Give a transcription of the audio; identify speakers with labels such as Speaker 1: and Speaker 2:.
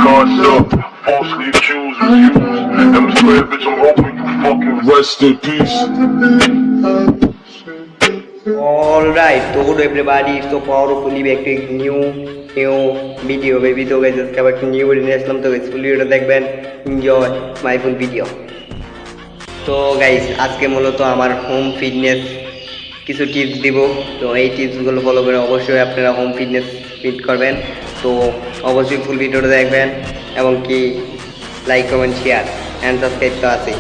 Speaker 1: cards up, falsely accused, refused. M squared, bitch, I'm hoping you fucking rest in peace.
Speaker 2: Alright, so good everybody, so powerfully back to a new video baby. তো guys আজকে আবার একটা new video নিয়ে আসলাম। তো guys ফুল ভিডিওটা দেখবেন, enjoy my full video. তো guys আজকে মূলত আমার হোম ফিটনেস কিছু টিপস দিব। তো এই টিপসগুলো ফলো করে অবশ্যই আপনারা হোম ফিটনেস ফিট করবেন। তো অবশ্যই ফুল ভিডিওটা দেখবেন এবং কি like comment share and subscribe তো আছে।